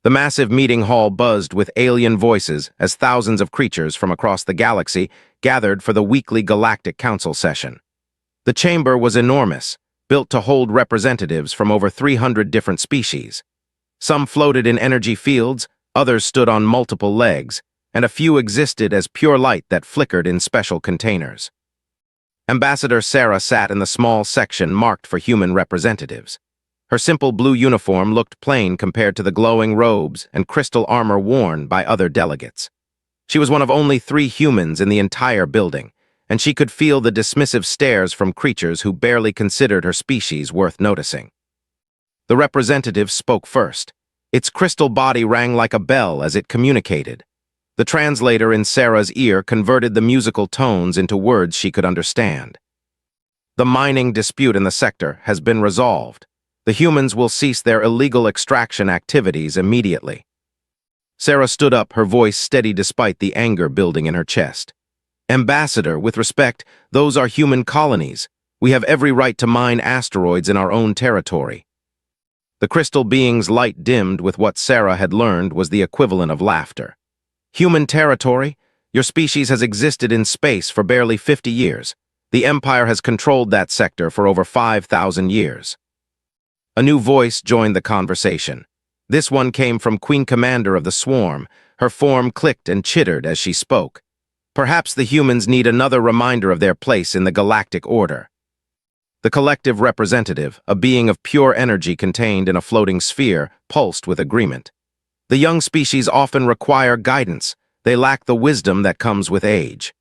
The massive meeting hall buzzed with alien voices as thousands of creatures from across the galaxy gathered for the weekly Galactic Council session. The chamber was enormous, built to hold representatives from over 300 different species. Some floated in energy fields, others stood on multiple legs, and a few existed as pure light that flickered in special containers. Ambassador Sarah sat in the small section marked for human representatives. Her simple blue uniform looked plain compared to the glowing robes and crystal armor worn by other delegates. She was one of only 3 humans in the entire building, and she could feel the dismissive stares from creatures who barely considered her species worth noticing. The representative spoke first. Its crystal body rang like a bell as it communicated. The translator in Sarah's ear converted the musical tones into words she could understand. The mining dispute in the sector has been resolved. The humans will cease their illegal extraction activities immediately. Sarah stood up, her voice steady despite the anger building in her chest. Ambassador, with respect, those are human colonies. We have every right to mine asteroids in our own territory. The crystal being's light dimmed with what Sarah had learned was the equivalent of laughter. Human territory? Your species has existed in space for barely 50 years. The Empire has controlled that sector for over 5,000 years. A new voice joined the conversation. This one came from Queen Commander of the Swarm. Her form clicked and chittered as she spoke. Perhaps the humans need another reminder of their place in the galactic order. The collective representative, a being of pure energy contained in a floating sphere, pulsed with agreement. The young species often require guidance. They lack the wisdom that comes with age.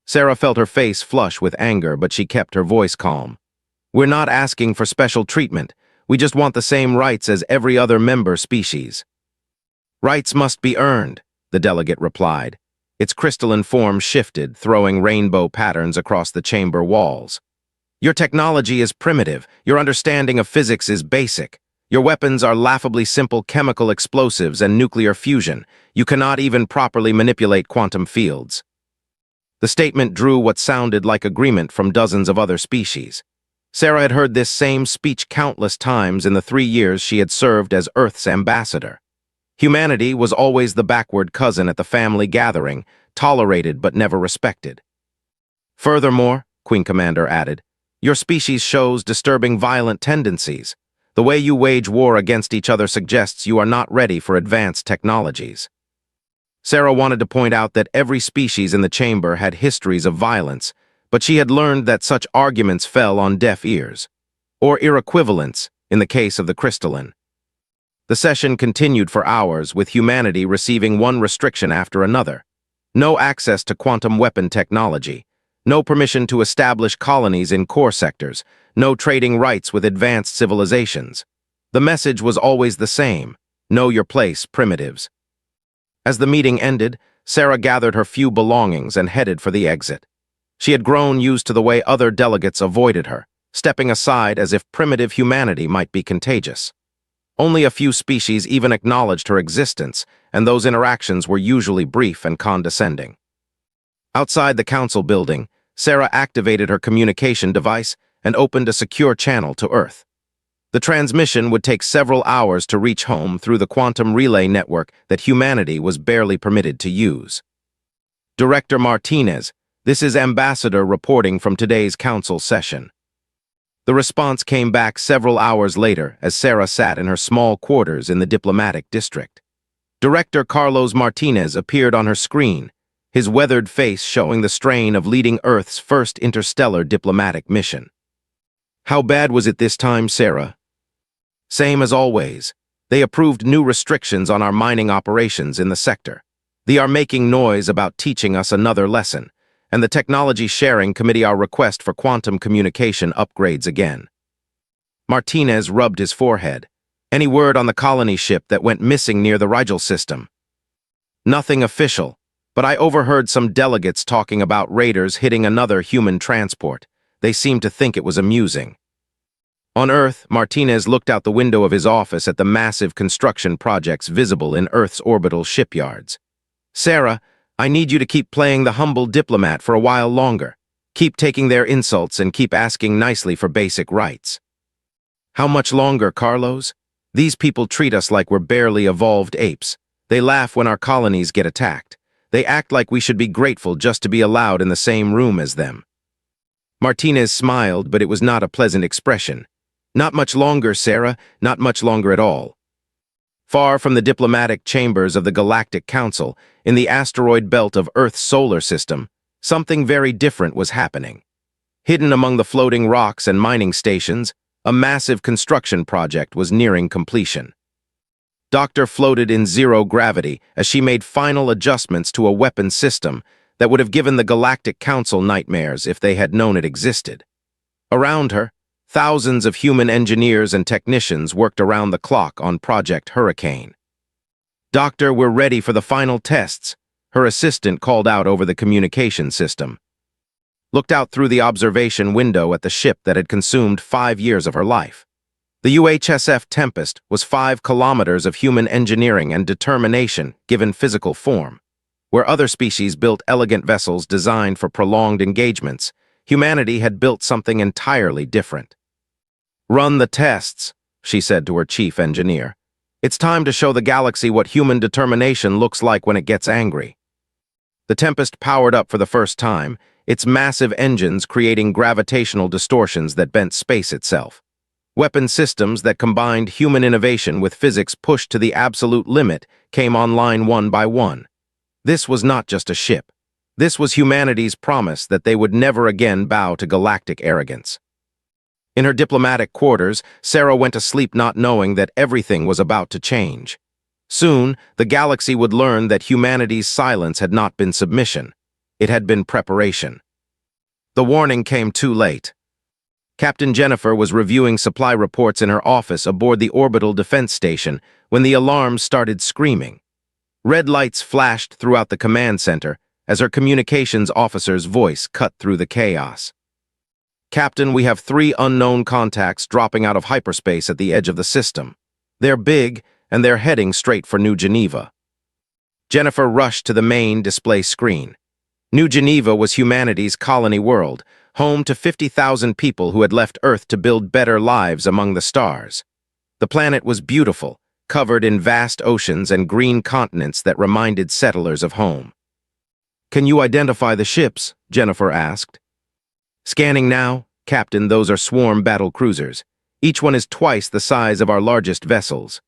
Sarah felt her face flush with anger, but she kept her voice calm. We're not asking for special treatment. We just want the same rights as every other member species. Rights must be earned, the delegate replied. Its crystalline form shifted, throwing rainbow patterns across the chamber walls. Your technology is primitive. Your understanding of physics is basic. Your weapons are laughably simple chemical explosives and nuclear fusion. You cannot even properly manipulate quantum fields. The statement drew what sounded like agreement from dozens of other species. Sarah had heard this same speech countless times in the 3 years she had served as Earth's ambassador. Humanity was always the backward cousin at the family gathering, tolerated but never respected. Furthermore, Queen Commander added, your species shows disturbing violent tendencies. The way you wage war against each other suggests you are not ready for advanced technologies. Sarah wanted to point out that every species in the chamber had histories of violence, but she had learned that such arguments fell on deaf ears, or equivalents in the case of the crystalline. The session continued for hours, with humanity receiving one restriction after another. No access to quantum weapon technology, no permission to establish colonies in core sectors, no trading rights with advanced civilizations. The message was always the same: know your place, primitives. As the meeting ended, Sarah gathered her few belongings and headed for the exit. She had grown used to the way other delegates avoided her, stepping aside as if primitive humanity might be contagious. Only a few species even acknowledged her existence, and those interactions were usually brief and condescending. Outside the council building, Sarah activated her communication device and opened a secure channel to Earth. The transmission would take several hours to reach home through the quantum relay network that humanity was barely permitted to use. Director Martinez, this is Ambassador reporting from today's council session. The response came back several hours later as Sarah sat in her small quarters in the diplomatic district. Director Carlos Martinez appeared on her screen, his weathered face showing the strain of leading Earth's first interstellar diplomatic mission. How bad was it this time, Sarah? Same as always. They approved new restrictions on our mining operations in the sector. They are making noise about teaching us another lesson, and the Technology Sharing Committee our request for quantum communication upgrades again. Martinez rubbed his forehead. Any word on the colony ship that went missing near the Rigel system? Nothing official, but I overheard some delegates talking about raiders hitting another human transport. They seemed to think it was amusing. On Earth, Martinez looked out the window of his office at the massive construction projects visible in Earth's orbital shipyards. Sarah, I need you to keep playing the humble diplomat for a while longer. Keep taking their insults and keep asking nicely for basic rights. How much longer, Carlos? These people treat us like we're barely evolved apes. They laugh when our colonies get attacked. They act like we should be grateful just to be allowed in the same room as them. Martinez smiled, but it was not a pleasant expression. Not much longer, Sarah, not much longer at all. Far from the diplomatic chambers of the Galactic Council, in the asteroid belt of Earth's solar system, something very different was happening. Hidden among the floating rocks and mining stations, a massive construction project was nearing completion. Doctor floated in zero gravity as she made final adjustments to a weapon system that would have given the Galactic Council nightmares if they had known it existed. Around her, thousands of human engineers and technicians worked around the clock on Project Hurricane. "Doctor, we're ready for the final tests," her assistant called out over the communication system. Looked out through the observation window at the ship that had consumed 5 years of her life. The UHSF Tempest was 5 kilometers of human engineering and determination given physical form. Where other species built elegant vessels designed for prolonged engagements, humanity had built something entirely different. "Run the tests," she said to her chief engineer. "It's time to show the galaxy what human determination looks like when it gets angry." The Tempest powered up for the first time, its massive engines creating gravitational distortions that bent space itself. Weapon systems that combined human innovation with physics pushed to the absolute limit came online one by one. This was not just a ship. This was humanity's promise that they would never again bow to galactic arrogance. In her diplomatic quarters, Sarah went to sleep not knowing that everything was about to change. Soon, the galaxy would learn that humanity's silence had not been submission. It had been preparation. The warning came too late. Captain Jennifer was reviewing supply reports in her office aboard the orbital defense station when the alarms started screaming. Red lights flashed throughout the command center as her communications officer's voice cut through the chaos. "Captain, we have 3 unknown contacts dropping out of hyperspace at the edge of the system. They're big, and they're heading straight for New Geneva." Jennifer rushed to the main display screen. New Geneva was humanity's colony world, home to 50,000 people who had left Earth to build better lives among the stars. The planet was beautiful, covered in vast oceans and green continents that reminded settlers of home. "Can you identify the ships?" Jennifer asked. "Scanning now, Captain, those are swarm battle cruisers. Each one is twice the size of our largest vessels."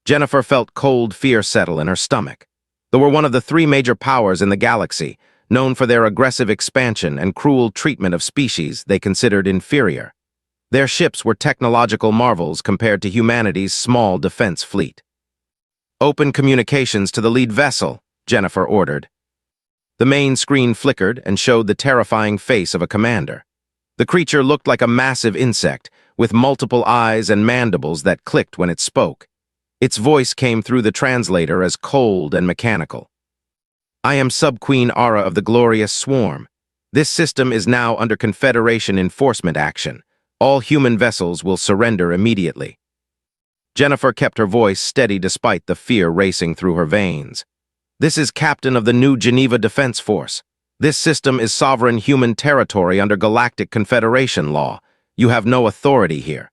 Jennifer felt cold fear settle in her stomach. They were one of the 3 major powers in the galaxy, known for their aggressive expansion and cruel treatment of species they considered inferior. Their ships were technological marvels compared to humanity's small defense fleet. "Open communications to the lead vessel," Jennifer ordered. The main screen flickered and showed the terrifying face of a commander. The creature looked like a massive insect, with multiple eyes and mandibles that clicked when it spoke. Its voice came through the translator as cold and mechanical. "I am Sub-Queen Ara of the Glorious Swarm. This system is now under Confederation enforcement action. All human vessels will surrender immediately." Jennifer kept her voice steady despite the fear racing through her veins. "This is Captain of the New Geneva Defense Force. This system is sovereign human territory under Galactic Confederation law. You have no authority here."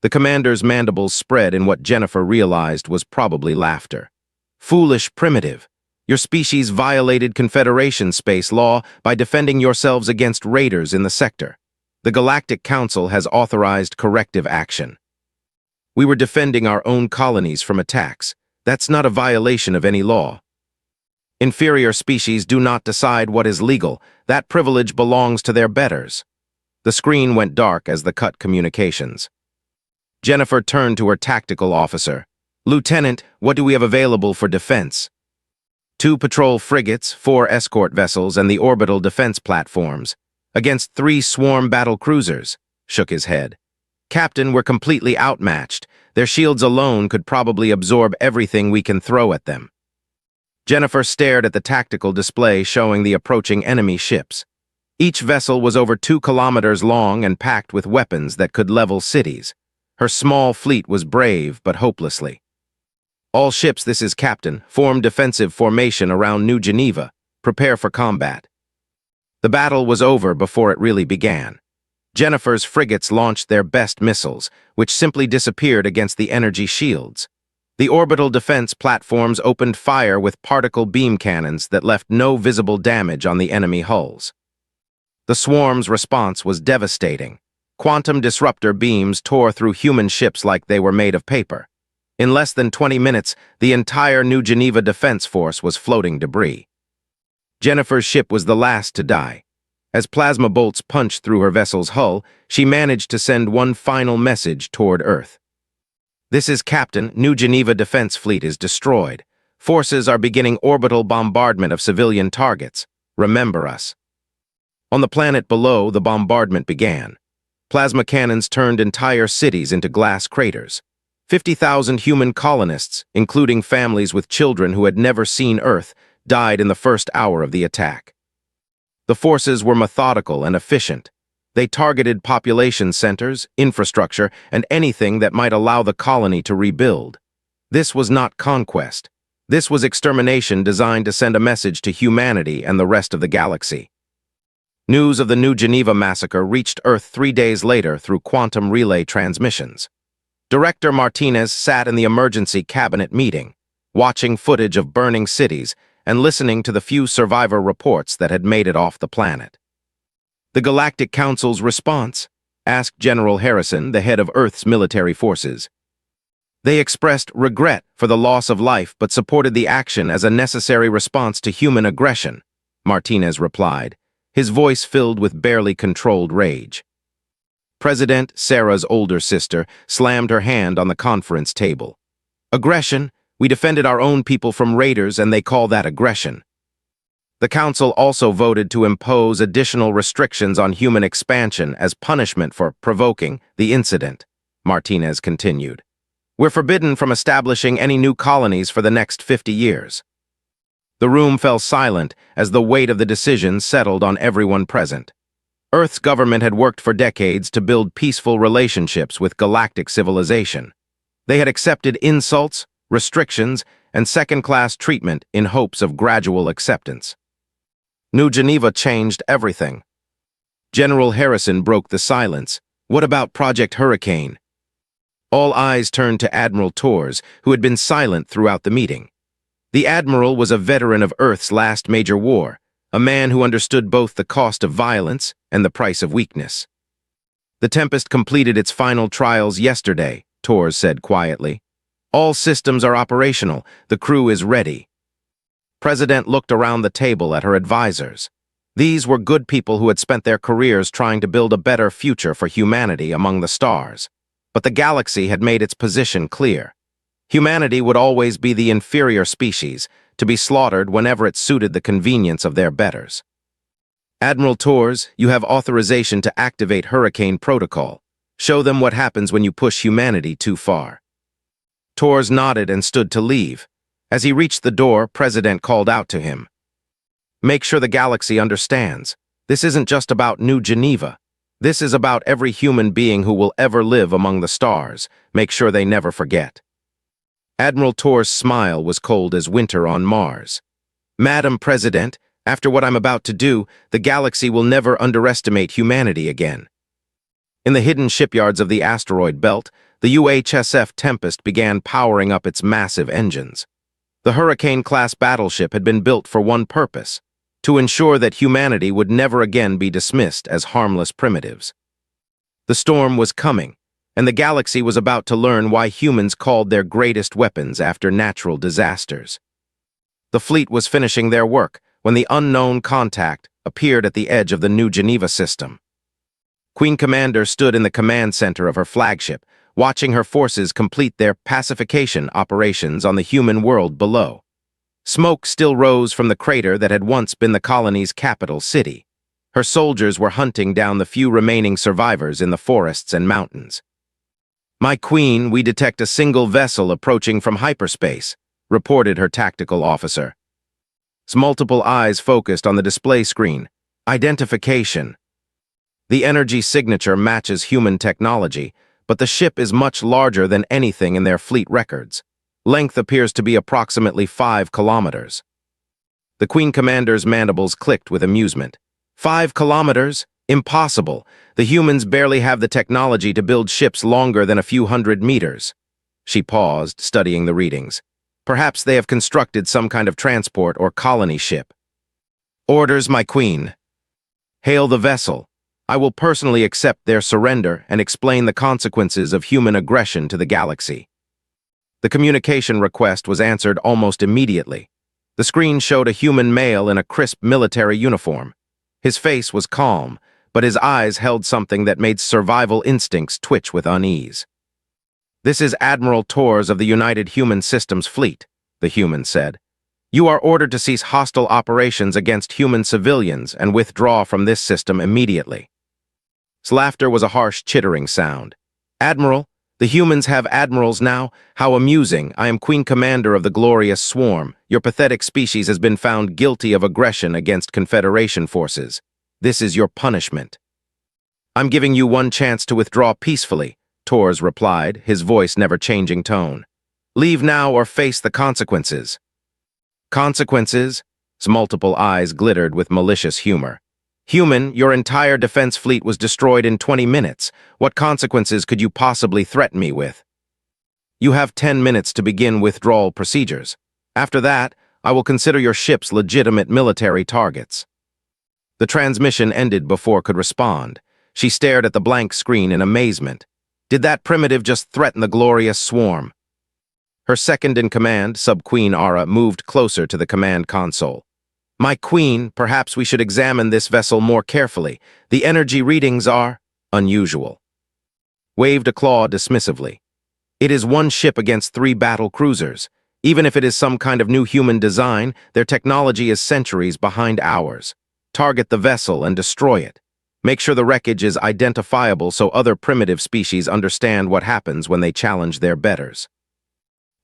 The commander's mandibles spread in what Jennifer realized was probably laughter. "Foolish primitive. Your species violated Confederation space law by defending yourselves against raiders in the sector. The Galactic Council has authorized corrective action." "We were defending our own colonies from attacks. That's not a violation of any law." "Inferior species do not decide what is legal. That privilege belongs to their betters." The screen went dark as the cut communications. Jennifer turned to her tactical officer. "Lieutenant, what do we have available for defense?" 2 patrol frigates, 4 escort vessels, and the orbital defense platforms. Against 3 swarm battle cruisers," shook his head. "Captain, we're completely outmatched. Their shields alone could probably absorb everything we can throw at them." Jennifer stared at the tactical display showing the approaching enemy ships. Each vessel was over 2 kilometers long and packed with weapons that could level cities. Her small fleet was brave but hopelessly. "All ships, this is Captain. Form defensive formation around New Geneva. Prepare for combat." The battle was over before it really began. Jennifer's frigates launched their best missiles, which simply disappeared against the energy shields. The orbital defense platforms opened fire with particle beam cannons that left no visible damage on the enemy hulls. The swarm's response was devastating. Quantum disruptor beams tore through human ships like they were made of paper. In less than 20 minutes, the entire New Geneva Defense Force was floating debris. Jennifer's ship was the last to die. As plasma bolts punched through her vessel's hull, she managed to send one final message toward Earth. "This is Captain. New Geneva Defense Fleet is destroyed. Forces are beginning orbital bombardment of civilian targets. Remember us." On the planet below, the bombardment began. Plasma cannons turned entire cities into glass craters. 50,000 human colonists, including families with children who had never seen Earth, died in the first hour of the attack. The forces were methodical and efficient. They targeted population centers, infrastructure, and anything that might allow the colony to rebuild. This was not conquest. This was extermination designed to send a message to humanity and the rest of the galaxy. News of the New Geneva massacre reached Earth 3 days later through quantum relay transmissions. Director Martinez sat in the emergency cabinet meeting, watching footage of burning cities and listening to the few survivor reports that had made it off the planet. "The Galactic Council's response?" asked General Harrison, the head of Earth's military forces. "They expressed regret for the loss of life but supported the action as a necessary response to human aggression," Martinez replied, his voice filled with barely controlled rage. President, Sarah's older sister, slammed her hand on the conference table. "Aggression? We defended our own people from raiders and they call that aggression." The council also voted to impose additional restrictions on human expansion as punishment for provoking the incident, Martinez continued. "We're forbidden from establishing any new colonies for the next 50 years. The room fell silent as the weight of the decision settled on everyone present. Earth's government had worked for decades to build peaceful relationships with galactic civilization. They had accepted insults, restrictions, and second-class treatment in hopes of gradual acceptance. New Geneva changed everything. General Harrison broke the silence. "What about Project Hurricane?" All eyes turned to Admiral Torres, who had been silent throughout the meeting. The Admiral was a veteran of Earth's last major war, a man who understood both the cost of violence and the price of weakness. "The Tempest completed its final trials yesterday," Torres said quietly. "All systems are operational. The crew is ready." President looked around the table at her advisors. These were good people who had spent their careers trying to build a better future for humanity among the stars. But the galaxy had made its position clear. Humanity would always be the inferior species, to be slaughtered whenever it suited the convenience of their betters. "Admiral Torres, you have authorization to activate Hurricane Protocol. Show them what happens when you push humanity too far." Torres nodded and stood to leave. As he reached the door, President called out to him. "Make sure the galaxy understands. This isn't just about New Geneva. This is about every human being who will ever live among the stars. Make sure they never forget." Admiral Torres' smile was cold as winter on Mars. "Madam President, after what I'm about to do, the galaxy will never underestimate humanity again." In the hidden shipyards of the asteroid belt, the UHSF Tempest began powering up its massive engines. The Hurricane-class battleship had been built for one purpose: to ensure that humanity would never again be dismissed as harmless primitives. The storm was coming, and the galaxy was about to learn why humans called their greatest weapons after natural disasters. The fleet was finishing their work when the unknown contact appeared at the edge of the New Geneva system. Queen Commander stood in the command center of her flagship, watching her forces complete their pacification operations on the human world below. Smoke still rose from the crater that had once been the colony's capital city. Her soldiers were hunting down the few remaining survivors in the forests and mountains. "My queen, we detect a single vessel approaching from hyperspace," reported her tactical officer. Multiple eyes focused on the display screen. "Identification." The energy signature matches human technology, but the ship is much larger than anything in their fleet records. Length appears to be approximately 5 kilometers. The Queen Commander's mandibles clicked with amusement. 5 kilometers? Impossible. The humans barely have the technology to build ships longer than a few hundred meters. She paused, studying the readings. Perhaps they have constructed some kind of transport or colony ship. Orders, my queen. Hail the vessel. I will personally accept their surrender and explain the consequences of human aggression to the galaxy. The communication request was answered almost immediately. The screen showed a human male in a crisp military uniform. His face was calm, but his eyes held something that made survival instincts twitch with unease. "This is Admiral Torres of the United Human Systems Fleet," the human said. "You are ordered to cease hostile operations against human civilians and withdraw from this system immediately." His laughter was a harsh, chittering sound. "Admiral, the humans have admirals now? How amusing. I am Queen Commander of the Glorious Swarm. Your pathetic species has been found guilty of aggression against Confederation forces. This is your punishment." "I'm giving you one chance to withdraw peacefully," Torres replied, his voice never changing tone. "Leave now or face the consequences." "Consequences?" His multiple eyes glittered with malicious humor. "Human, your entire defense fleet was destroyed in 20 minutes. What consequences could you possibly threaten me with?" "You have 10 minutes to begin withdrawal procedures. After that, I will consider your ships legitimate military targets." The transmission ended before could respond. She stared at the blank screen in amazement. Did that primitive just threaten the Glorious Swarm? Her second-in-command, Sub-Queen Ara, moved closer to the command console. "My queen, perhaps we should examine this vessel more carefully. The energy readings are unusual." Waved a claw dismissively. "It is one ship against 3 battle cruisers. Even if it is some kind of new human design, their technology is centuries behind ours. Target the vessel and destroy it. Make sure the wreckage is identifiable so other primitive species understand what happens when they challenge their betters."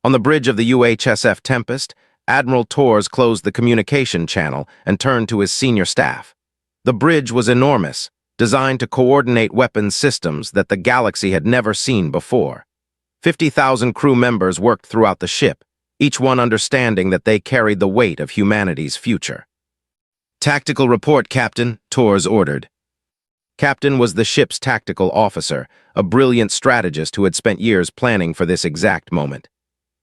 On the bridge of the UHSF Tempest, Admiral Torres closed the communication channel and turned to his senior staff. The bridge was enormous, designed to coordinate weapons systems that the galaxy had never seen before. 50,000 crew members worked throughout the ship, each one understanding that they carried the weight of humanity's future. "Tactical report, Captain," Torres ordered. Captain was the ship's tactical officer, a brilliant strategist who had spent years planning for this exact moment.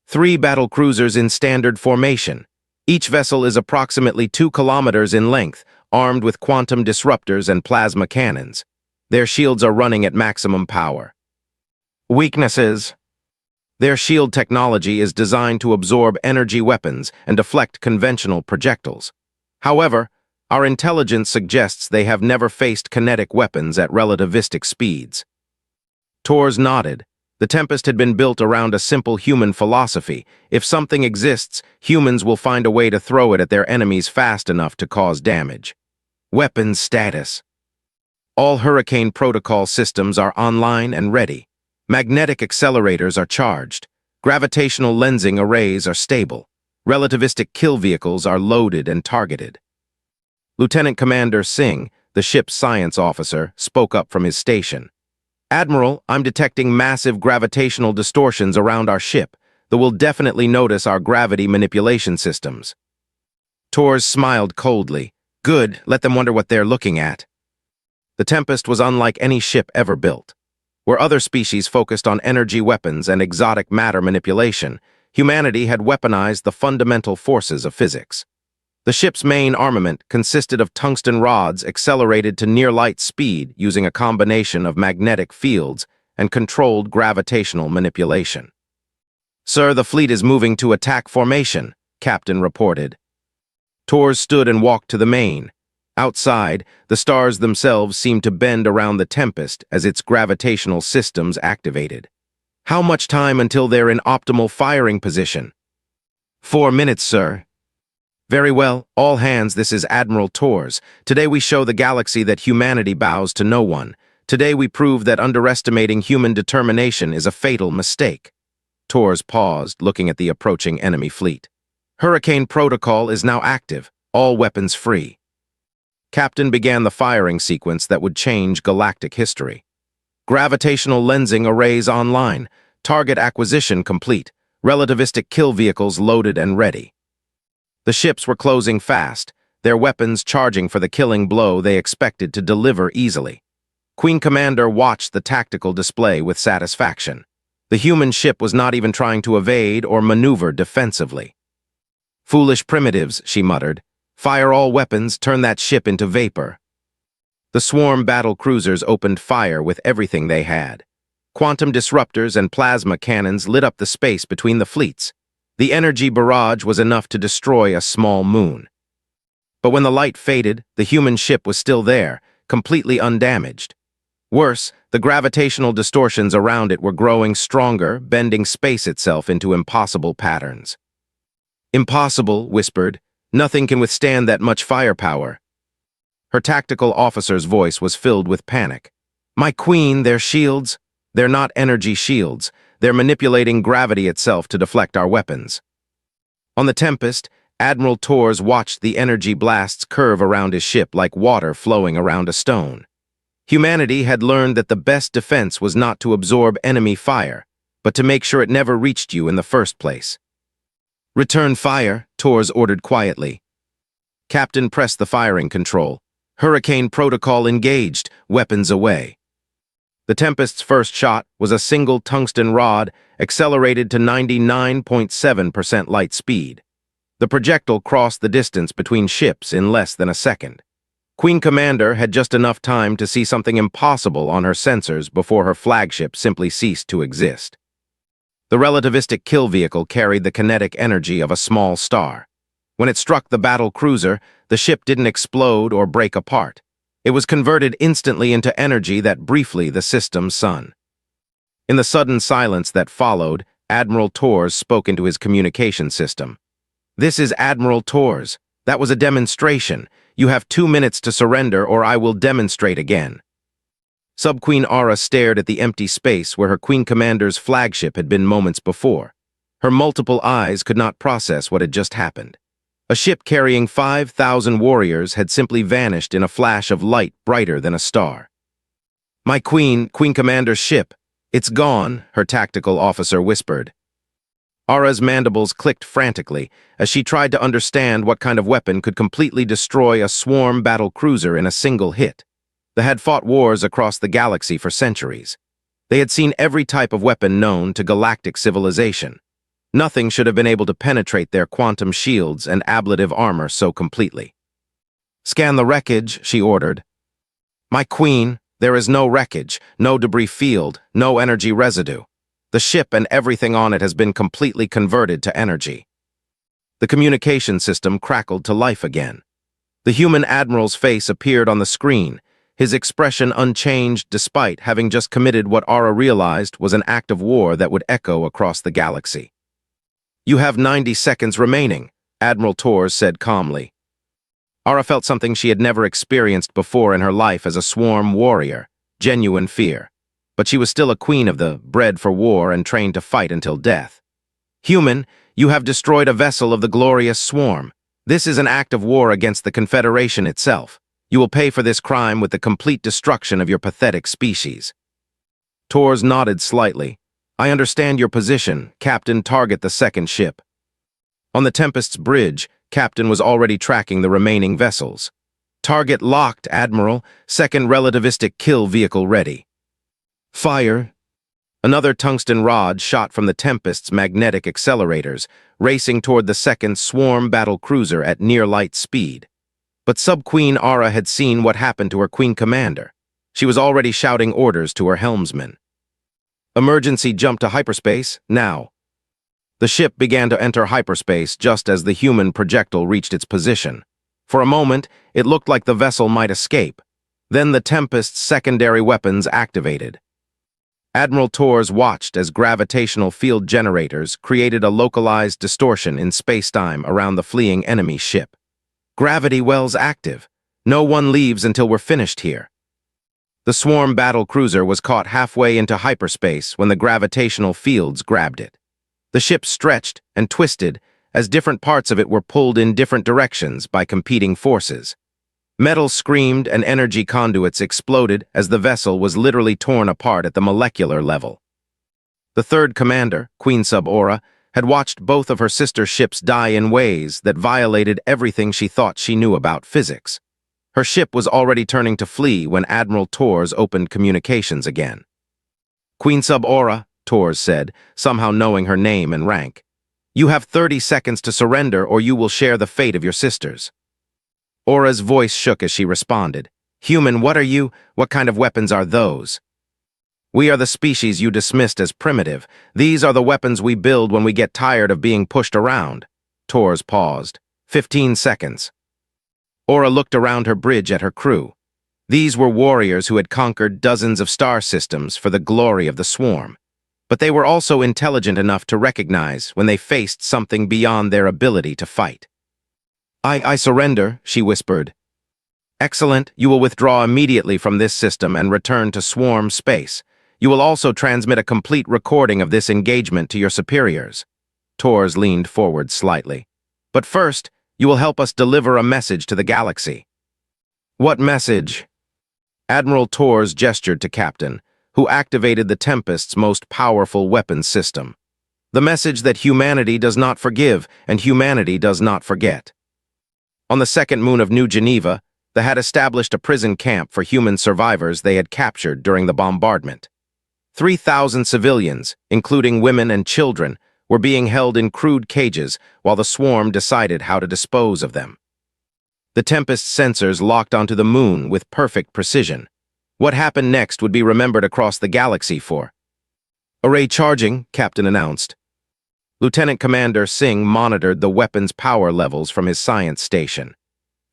3 battle cruisers in standard formation. Each vessel is approximately 2 kilometers in length, armed with quantum disruptors and plasma cannons. Their shields are running at maximum power. Weaknesses. Their shield technology is designed to absorb energy weapons and deflect conventional projectiles. However, our intelligence suggests they have never faced kinetic weapons at relativistic speeds. Torres nodded. The Tempest had been built around a simple human philosophy. If something exists, humans will find a way to throw it at their enemies fast enough to cause damage. Weapons status. All Hurricane Protocol systems are online and ready. Magnetic accelerators are charged. Gravitational lensing arrays are stable. Relativistic kill vehicles are loaded and targeted. Lieutenant Commander Singh, the ship's science officer, spoke up from his station. "Admiral, I'm detecting massive gravitational distortions around our ship that will definitely notice our gravity manipulation systems." Torres smiled coldly. "Good, let them wonder what they're looking at." The Tempest was unlike any ship ever built. Where other species focused on energy weapons and exotic matter manipulation, humanity had weaponized the fundamental forces of physics. The ship's main armament consisted of tungsten rods accelerated to near-light speed using a combination of magnetic fields and controlled gravitational manipulation. "Sir, the fleet is moving to attack formation," Captain reported. Torres stood and walked to the main. Outside, the stars themselves seemed to bend around the Tempest as its gravitational systems activated. "How much time until they're in optimal firing position?" 4 minutes, sir." "Very well, all hands, this is Admiral Torres. Today we show the galaxy that humanity bows to no one. Today we prove that underestimating human determination is a fatal mistake." Torres paused, looking at the approaching enemy fleet. "Hurricane Protocol is now active, all weapons free." Captain began the firing sequence that would change galactic history. Gravitational lensing arrays online, target acquisition complete, relativistic kill vehicles loaded and ready. The ships were closing fast, their weapons charging for the killing blow they expected to deliver easily. Queen Commander watched the tactical display with satisfaction. The human ship was not even trying to evade or maneuver defensively. "Foolish primitives," she muttered. "Fire all weapons, turn that ship into vapor." The swarm battle cruisers opened fire with everything they had. Quantum disruptors and plasma cannons lit up the space between the fleets. The energy barrage was enough to destroy a small moon. But when the light faded, the human ship was still there, completely undamaged. Worse, the gravitational distortions around it were growing stronger, bending space itself into impossible patterns. "Impossible," whispered. "Nothing can withstand that much firepower." Her tactical officer's voice was filled with panic. "My queen, their shields? They're not energy shields. They're manipulating gravity itself to deflect our weapons." On the Tempest, Admiral Torres watched the energy blasts curve around his ship like water flowing around a stone. Humanity had learned that the best defense was not to absorb enemy fire, but to make sure it never reached you in the first place. "Return fire," Torres ordered quietly. Captain pressed the firing control. Hurricane protocol engaged, weapons away. The Tempest's first shot was a single tungsten rod, accelerated to 99.7% light speed. The projectile crossed the distance between ships in less than a second. Queen Commander had just enough time to see something impossible on her sensors before her flagship simply ceased to exist. The relativistic kill vehicle carried the kinetic energy of a small star. When it struck the battle cruiser, the ship didn't explode or break apart. It was converted instantly into energy that briefly the system's sun. In the sudden silence that followed, Admiral Torres spoke into his communication system. "This is Admiral Torres. That was a demonstration. You have 2 minutes to surrender or I will demonstrate again." Sub-Queen Aura stared at the empty space where her Queen Commander's flagship had been moments before. Her multiple eyes could not process what had just happened. A ship carrying 5,000 warriors had simply vanished in a flash of light brighter than a star. "My Queen Commander's ship. It's gone," her tactical officer whispered. Aura's mandibles clicked frantically as she tried to understand what kind of weapon could completely destroy a swarm battle cruiser in a single hit. They had fought wars across the galaxy for centuries. They had seen every type of weapon known to galactic civilization. Nothing should have been able to penetrate their quantum shields and ablative armor so completely. "Scan the wreckage," she ordered. "My Queen, there is no wreckage, no debris field, no energy residue. The ship and everything on it has been completely converted to energy." The communication system crackled to life again. The human admiral's face appeared on the screen, his expression unchanged despite having just committed what Aura realized was an act of war that would echo across the galaxy. "You have 90 seconds remaining," Admiral Torres said calmly. Aura felt something she had never experienced before in her life as a swarm warrior, genuine fear. But she was still a queen of the bred for war and trained to fight until death. "Human, you have destroyed a vessel of the glorious swarm. This is an act of war against the Confederation itself. You will pay for this crime with the complete destruction of your pathetic species." Torres nodded slightly. "I understand your position. Captain, target the second ship." On the Tempest's bridge, Captain was already tracking the remaining vessels. "Target locked, Admiral. Second relativistic kill vehicle ready." "Fire." Another tungsten rod shot from the Tempest's magnetic accelerators, racing toward the second swarm battle cruiser at near-light speed. But Sub-Queen Aura had seen what happened to her Queen Commander. She was already shouting orders to her helmsman. "Emergency jump to hyperspace, now." The ship began to enter hyperspace just as the human projectile reached its position. For a moment, it looked like the vessel might escape. Then the Tempest's secondary weapons activated. Admiral Torres watched as gravitational field generators created a localized distortion in spacetime around the fleeing enemy ship. "Gravity wells active. No one leaves until we're finished here." The swarm battle cruiser was caught halfway into hyperspace when the gravitational fields grabbed it. The ship stretched and twisted as different parts of it were pulled in different directions by competing forces. Metal screamed and energy conduits exploded as the vessel was literally torn apart at the molecular level. The third commander, Queen Sub Aura, had watched both of her sister ships die in ways that violated everything she thought she knew about physics. Her ship was already turning to flee when Admiral Torres opened communications again. "Queen Sub Aura," Torres said, somehow knowing her name and rank. "You have 30 seconds to surrender or you will share the fate of your sisters." Aura's voice shook as she responded. "Human, what are you? What kind of weapons are those?" "We are the species you dismissed as primitive. These are the weapons we build when we get tired of being pushed around." Torres paused. 15 seconds. Aura looked around her bridge at her crew. These were warriors who had conquered dozens of star systems for the glory of the swarm. But they were also intelligent enough to recognize when they faced something beyond their ability to fight. I surrender," she whispered. "Excellent. You will withdraw immediately from this system and return to swarm space. You will also transmit a complete recording of this engagement to your superiors." Torres leaned forward slightly. "But first, you will help us deliver a message to the galaxy." "What message?" Admiral Torres gestured to Captain, who activated the Tempest's most powerful weapons system. "The message that humanity does not forgive and humanity does not forget." On the second moon of New Geneva, they had established a prison camp for human survivors they had captured during the bombardment. 3,000 civilians, including women and children, were being held in crude cages while the swarm decided how to dispose of them. The Tempest's sensors locked onto the moon with perfect precision. What happened next would be remembered across the galaxy for. "Array charging," Captain announced. Lieutenant Commander Singh monitored the weapon's power levels from his science station.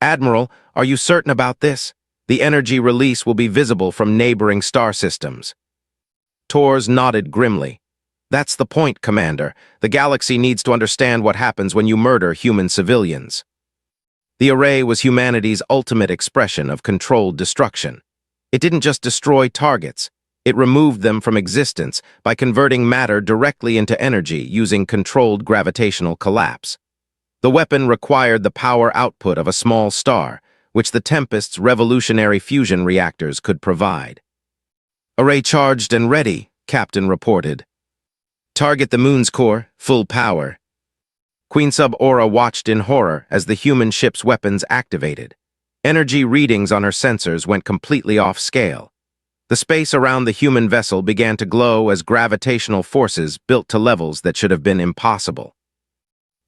"Admiral, are you certain about this? The energy release will be visible from neighboring star systems." Torres nodded grimly. "That's the point, Commander. The galaxy needs to understand what happens when you murder human civilians." The array was humanity's ultimate expression of controlled destruction. It didn't just destroy targets. It removed them from existence by converting matter directly into energy using controlled gravitational collapse. The weapon required the power output of a small star, which the Tempest's revolutionary fusion reactors could provide. "Array charged and ready," Captain reported. "Target the moon's core, full power." Queen Sub Aura watched in horror as the human ship's weapons activated. Energy readings on her sensors went completely off scale. The space around the human vessel began to glow as gravitational forces built to levels that should have been impossible.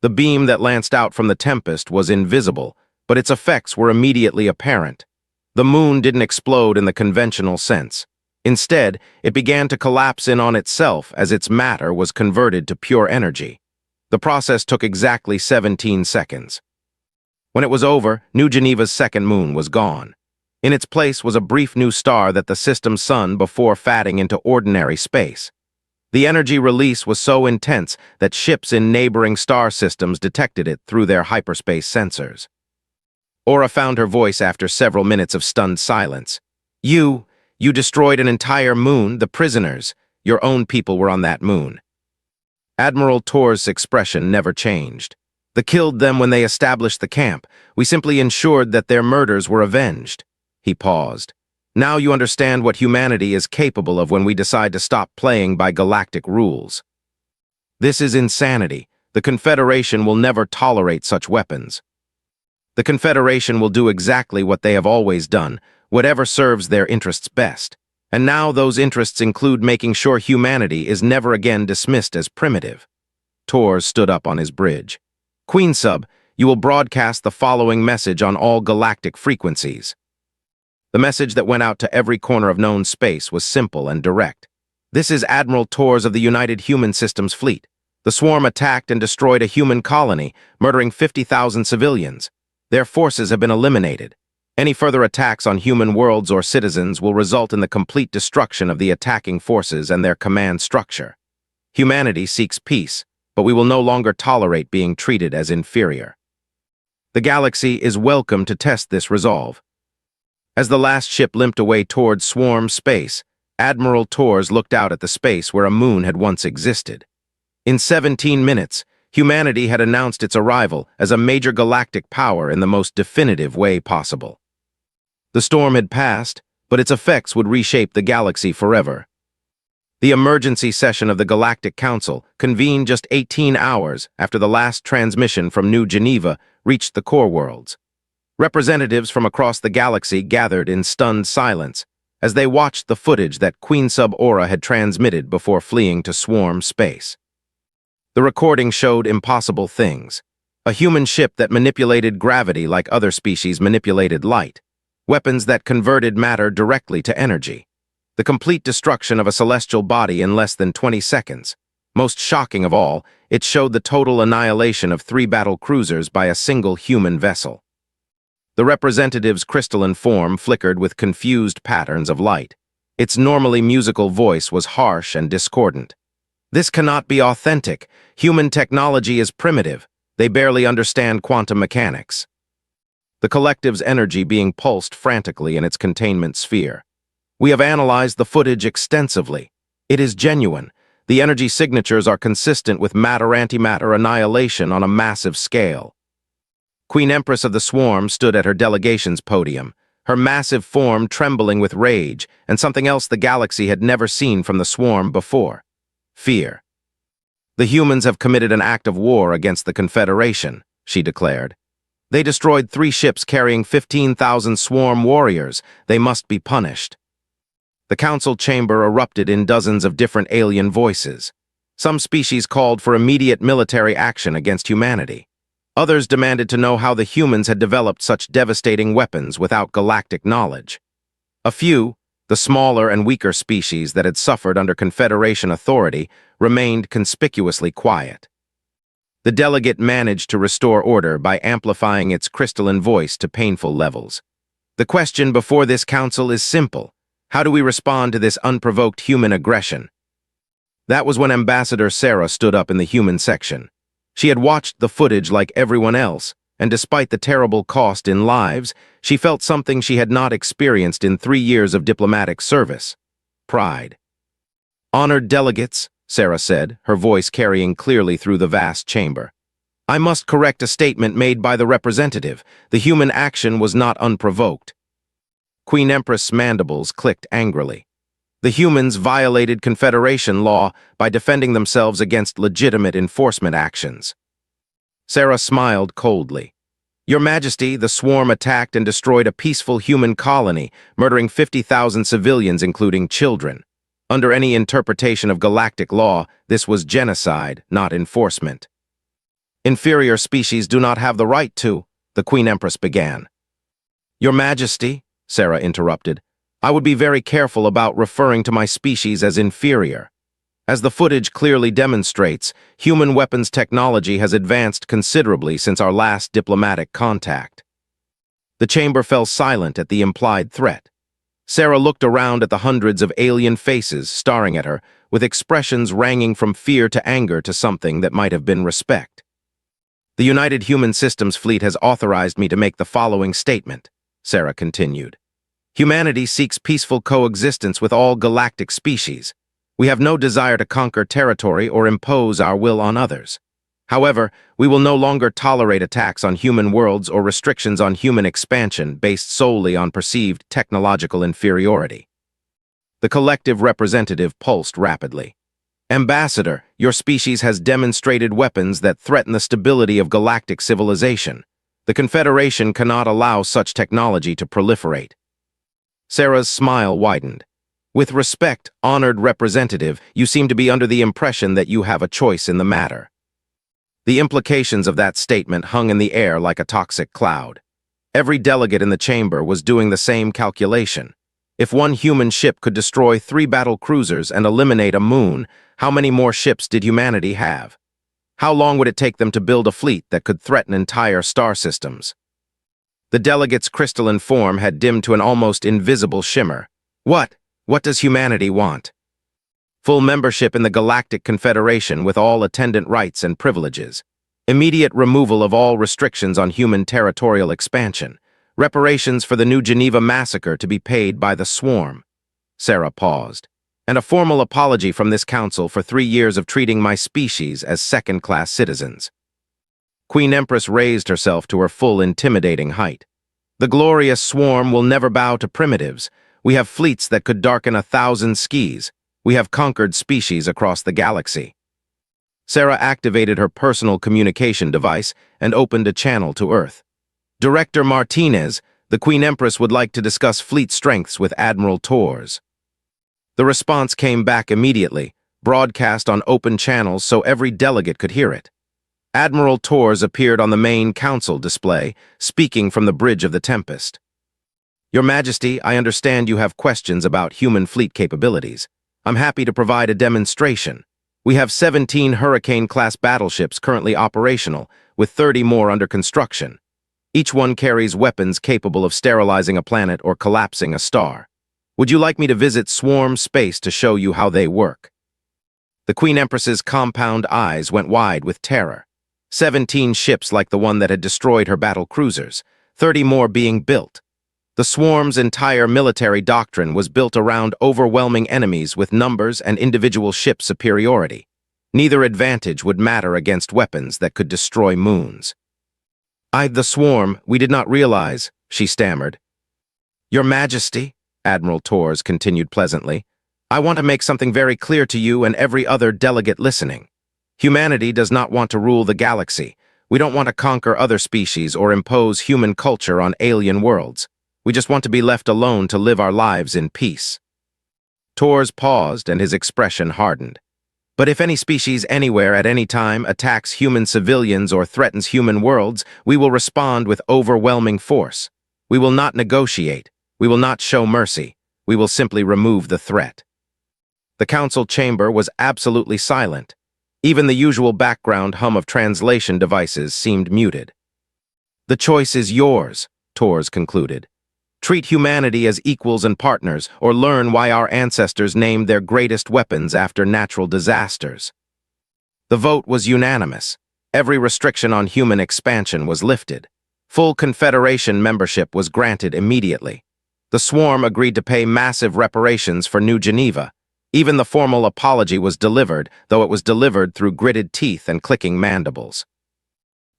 The beam that lanced out from the Tempest was invisible, but its effects were immediately apparent. The moon didn't explode in the conventional sense. Instead, it began to collapse in on itself as its matter was converted to pure energy. The process took exactly 17 seconds. When it was over, New Geneva's second moon was gone. In its place was a brief new star that the system's sun before fatting into ordinary space. The energy release was so intense that ships in neighboring star systems detected it through their hyperspace sensors. Aura found her voice after several minutes of stunned silence. You destroyed an entire moon, the prisoners. Your own people were on that moon." Admiral Torres' expression never changed. "They killed them when they established the camp. We simply ensured that their murders were avenged." He paused. "Now you understand what humanity is capable of when we decide to stop playing by galactic rules." "This is insanity. The Confederation will never tolerate such weapons." "The Confederation will do exactly what they have always done, whatever serves their interests best. And now those interests include making sure humanity is never again dismissed as primitive." Torres stood up on his bridge. "Queen Sub, you will broadcast the following message on all galactic frequencies." The message that went out to every corner of known space was simple and direct. "This is Admiral Torres of the United Human Systems Fleet. The swarm attacked and destroyed a human colony, murdering 50,000 civilians. Their forces have been eliminated. Any further attacks on human worlds or citizens will result in the complete destruction of the attacking forces and their command structure. Humanity seeks peace, but we will no longer tolerate being treated as inferior. The galaxy is welcome to test this resolve." As the last ship limped away towards swarm space, Admiral Torres looked out at the space where a moon had once existed. In 17 minutes, humanity had announced its arrival as a major galactic power in the most definitive way possible. The storm had passed, but its effects would reshape the galaxy forever. The emergency session of the Galactic Council convened just 18 hours after the last transmission from New Geneva reached the core worlds. Representatives from across the galaxy gathered in stunned silence as they watched the footage that Queen Sub-Aura had transmitted before fleeing to swarm space. The recording showed impossible things. A human ship that manipulated gravity like other species manipulated light. Weapons that converted matter directly to energy. The complete destruction of a celestial body in less than 20 seconds. Most shocking of all, it showed the total annihilation of 3 battle cruisers by a single human vessel. The representative's crystalline form flickered with confused patterns of light. Its normally musical voice was harsh and discordant. This cannot be authentic. Human technology is primitive. They barely understand quantum mechanics. The collective's energy being pulsed frantically in its containment sphere. We have analyzed the footage extensively. It is genuine. The energy signatures are consistent with matter-antimatter annihilation on a massive scale. Queen Empress of the Swarm stood at her delegation's podium, her massive form trembling with rage and something else the galaxy had never seen from the Swarm before: fear. The humans have committed an act of war against the Confederation, she declared. They destroyed 3 ships carrying 15,000 Swarm warriors. They must be punished. The council chamber erupted in dozens of different alien voices. Some species called for immediate military action against humanity. Others demanded to know how the humans had developed such devastating weapons without galactic knowledge. A few, the smaller and weaker species that had suffered under Confederation authority, remained conspicuously quiet. The delegate managed to restore order by amplifying its crystalline voice to painful levels. The question before this council is simple. How do we respond to this unprovoked human aggression? That was when Ambassador Sarah stood up in the human section. She had watched the footage like everyone else, and despite the terrible cost in lives, she felt something she had not experienced in 3 years of diplomatic service: pride. "Honored delegates," Sarah said, her voice carrying clearly through the vast chamber. "I must correct a statement made by the representative. The human action was not unprovoked." Queen Empress' mandibles clicked angrily. The humans violated Confederation law by defending themselves against legitimate enforcement actions. Sarah smiled coldly. "Your Majesty, the Swarm attacked and destroyed a peaceful human colony, murdering 50,000 civilians, including children. Under any interpretation of galactic law, this was genocide, not enforcement." "Inferior species do not have the right to," the Queen Empress began. "Your Majesty," Sarah interrupted, "I would be very careful about referring to my species as inferior. As the footage clearly demonstrates, human weapons technology has advanced considerably since our last diplomatic contact." The chamber fell silent at the implied threat. Sarah looked around at the hundreds of alien faces staring at her, with expressions ranging from fear to anger to something that might have been respect. "The United Human Systems Fleet has authorized me to make the following statement," Sarah continued. "Humanity seeks peaceful coexistence with all galactic species. We have no desire to conquer territory or impose our will on others. However, we will no longer tolerate attacks on human worlds or restrictions on human expansion based solely on perceived technological inferiority." The collective representative pulsed rapidly. "Ambassador, your species has demonstrated weapons that threaten the stability of galactic civilization. The Confederation cannot allow such technology to proliferate." Sarah's smile widened. "With respect, honored representative, you seem to be under the impression that you have a choice in the matter." The implications of that statement hung in the air like a toxic cloud. Every delegate in the chamber was doing the same calculation. If one human ship could destroy 3 battle cruisers and eliminate a moon, how many more ships did humanity have? How long would it take them to build a fleet that could threaten entire star systems? The delegate's crystalline form had dimmed to an almost invisible shimmer. What does humanity want? Full membership in the Galactic Confederation with all attendant rights and privileges. Immediate removal of all restrictions on human territorial expansion. Reparations for the New Geneva massacre to be paid by the Swarm. Sarah paused. And a formal apology from this council for 3 years of treating my species as second-class citizens. Queen Empress raised herself to her full intimidating height. "The glorious Swarm will never bow to primitives. We have fleets that could darken 1,000 skis. We have conquered species across the galaxy. Sarah activated her personal communication device and opened a channel to Earth. Director Martinez, the Queen Empress would like to discuss fleet strengths with Admiral Torres. The response came back immediately, broadcast on open channels so every delegate could hear it. Admiral Torres appeared on the main council display, speaking from the bridge of the Tempest. Your Majesty, I understand you have questions about human fleet capabilities. I'm happy to provide a demonstration. We have 17 Hurricane-class battleships currently operational, with 30 more under construction. Each one carries weapons capable of sterilizing a planet or collapsing a star. Would you like me to visit Swarm Space to show you how they work? The Queen Empress's compound eyes went wide with terror. 17 ships like the one that had destroyed her battle cruisers, 30 more being built. The Swarm's entire military doctrine was built around overwhelming enemies with numbers and individual ship superiority. Neither advantage would matter against weapons that could destroy moons. The Swarm, we did not realize, she stammered. Your Majesty, Admiral Torres continued pleasantly, I want to make something very clear to you and every other delegate listening. Humanity does not want to rule the galaxy. We don't want to conquer other species or impose human culture on alien worlds. We just want to be left alone to live our lives in peace. Torres paused and his expression hardened. But if any species anywhere at any time attacks human civilians or threatens human worlds, we will respond with overwhelming force. We will not negotiate. We will not show mercy. We will simply remove the threat. The council chamber was absolutely silent. Even the usual background hum of translation devices seemed muted. The choice is yours, Torres concluded. Treat humanity as equals and partners, or learn why our ancestors named their greatest weapons after natural disasters. The vote was unanimous. Every restriction on human expansion was lifted. Full Confederation membership was granted immediately. The Swarm agreed to pay massive reparations for New Geneva. Even the formal apology was delivered, though it was delivered through gritted teeth and clicking mandibles.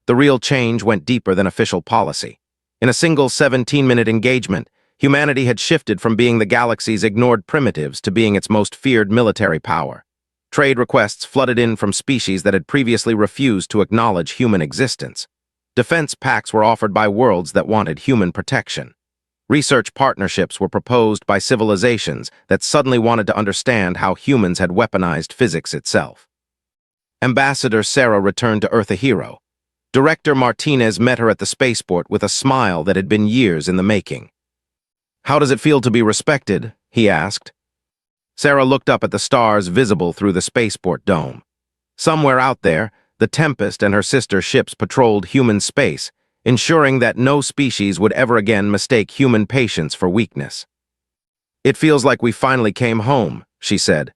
The real change went deeper than official policy. In a single 17-minute engagement, humanity had shifted from being the galaxy's ignored primitives to being its most feared military power. Trade requests flooded in from species that had previously refused to acknowledge human existence. Defense pacts were offered by worlds that wanted human protection. Research partnerships were proposed by civilizations that suddenly wanted to understand how humans had weaponized physics itself. Ambassador Sarah returned to Earth a hero. Director Martinez met her at the spaceport with a smile that had been years in the making. How does it feel to be respected? He asked. Sarah looked up at the stars visible through the spaceport dome. Somewhere out there, the Tempest and her sister ships patrolled human space, ensuring that no species would ever again mistake human patience for weakness. It feels like we finally came home, she said.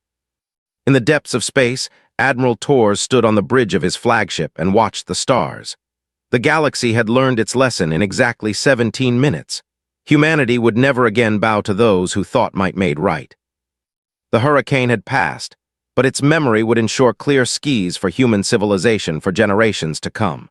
In the depths of space, Admiral Torres stood on the bridge of his flagship and watched the stars. The galaxy had learned its lesson in exactly 17 minutes. Humanity would never again bow to those who thought might made right. The hurricane had passed, but its memory would ensure clear skies for human civilization for generations to come.